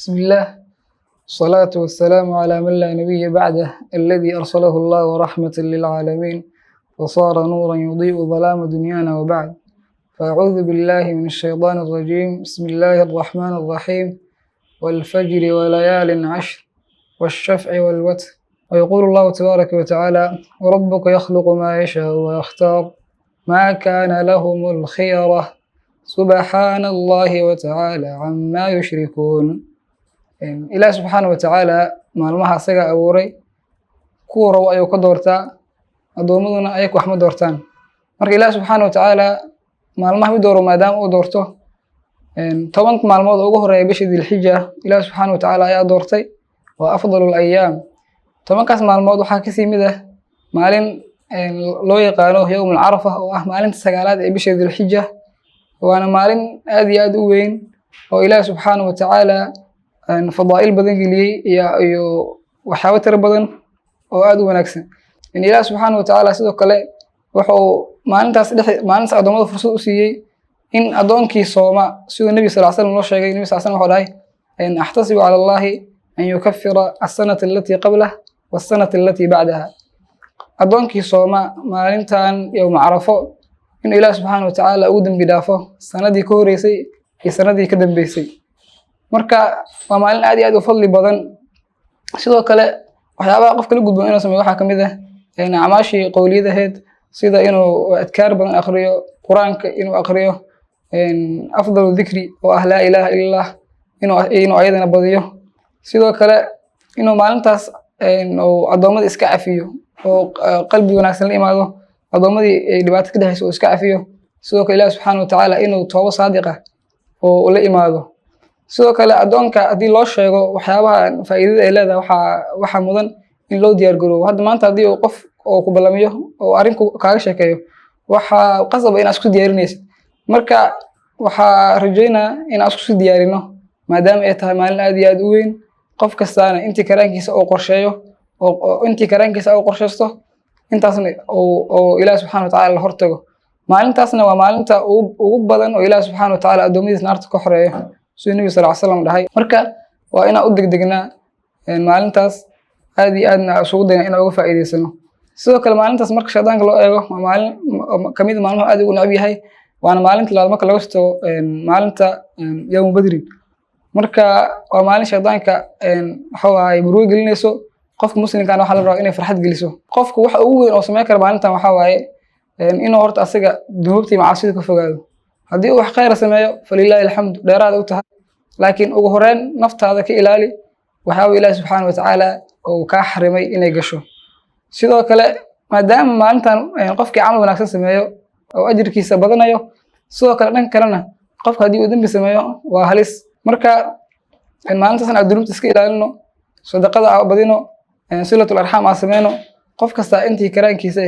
بسم الله، الصلاة والسلام على من لا نبي بعده الذي أرسله الله رحمة للعالمين وصار نورا يضيء ظلام دنيانا وبعد. فأعوذ بالله من الشيطان الرجيم. بسم الله الرحمن الرحيم. والفجر وليال عشر والشفع والوتر. ويقول الله تبارك وتعالى: وربك يخلق ما يشاء ويختار ما كان لهم الخيرة سبحان الله وتعالى عما يشركون. إله سبحانه وتعالى maalmaha asaga abuuray kuwa rabo ayuu ka doortaa, adoomaduna ayagu wax ma doortaan. Marka ilaah subxaana watacaala maalmaha mid dooro maadaama uu doorto 10 maalmood ugu horeeya bishii Dilxija, ilaah subxaana watacaala ayaa doortay waa afdalul ayaam. 10kaas maalmood waxaa kasii mid ah maalin loo yaqaano yawmul carafa oo ah maalinta 9aad ee bishii Dilxija, waana maalin aad iyo aad u weyn oo ilaah subxaana watacaala fadaa'il badan geliyay iyo waxyaabo tiro badan oo aad u wanaagsan. in ilaah subxaana watacaala sidoo kale wuxuu maalintaas adoomada fursad u siiyey in adoonkii sooma sidoo nabi sallallahu alayhi wasallam loo sheegay. nabi sallallahu alayhi wasallam wuxuu dhahay ahtasibu ala allahi an yukaffira as-sanata allati qablahu was-sanata allati ba'daha. adoonkii sooma maalintan yawm carafo in ilaah subxaana watacaala uu dambi dhaafo sanadii ka horeysay iyo sanadii ka dambeysay. marka waa maalin aad iyo aad u fadli badan. sidoo kale waxyaabaha qofka la gudboon inuu sameeyo waxaa kamid ah acmaashii qowliyadaheed sida inuu adkaar badan akhriyo, quraanka inuu akhriyo, afdalu dhikri oo ah laa ilaaha illallah inuu ayadana badiyo. sidoo kale inuu maalintaas adoomada iska cafiyo oo qalbi wanaagsan la imaado, adoomadii ay dhibaato ka dhaxayso iska cafiyo. sidoo kale ilaah subxaana watacaala inuu toobo saadiq ah oo la imaado. sidoo kale adoonka haddii loo sheego waxyaabaha faa'iidada ay leedahay waxaa mudan in loo diyaar garoobo. hadda maanta haddii uu qof oo ku balamiyo oo arrinku kaaga sheekeeyo waxaa qasab inaad isku diyaarinaysid. marka waxaa rajaynaa in aan isku diyaarino maadaama ay tahay maalin aad iyo aad u weyn. qof kastaana intii karaankiisa uu qorsheeyo oo intii karaankiisa uu qorsheysto intaasna oo ilaah subxaana watacaala la hortago. maalintaasna waa maalinta ugu badan oo ilaah subxaana watacaala adoomadiisa naarta ka xoreeyo siduu nabi sallallahu alayhi wasallam dhahay. marka waa inaan u degdegnaa maalintaas aad iyo aadna isugu dayna inaan uga faa'iideysano. sidoo kale maalintaas marka shaydaanka loo eego waa maalin kamid ah maalmaha aad ugu necab yahay, waana maalinta labaad marka laga soo maalinta yawm badrin. marka waa maalin shaydaanka waxa ay murugo gelinayso qofka muslimka waxa la rabaa inay farxad geliso. qofku waxa ugu weyn oo sameyn kara maalintan waxa waaye inuu horta asaga dunuubtii macaasida ka fogaado. haddii uu wax khayr sameeyo falilaahi alxamdu dheeraad u tahay, laakiin ugu horeyn naftaada ka ilaali waxaa ilaah subxaana watacaala uu kaa xarimay inay gasho. sidoo kale maadaama maalintan qofkii camal wanaagsan sameeyo oo ajirkiisa badanayo, sidoo kale dhanka kalena qofka haddii uu dambi sameeyo waa halis. marka maalintaasna aan dunuubta iska ilaalino, sadaqada aan badino, silatul arxaam aan sameyno. qof kasta intii karaankiisa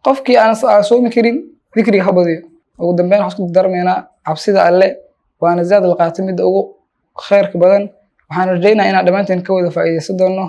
qofkii aan soomi karin dhikriga ha badiyo. ugu dambeyn waxaan isku darmeynaa cabsida alle waana zaad alqaatimida ugu khayrka badan. waxaan rajaynayaa inaan dhammaanteen ka wada faa'iideysan doono.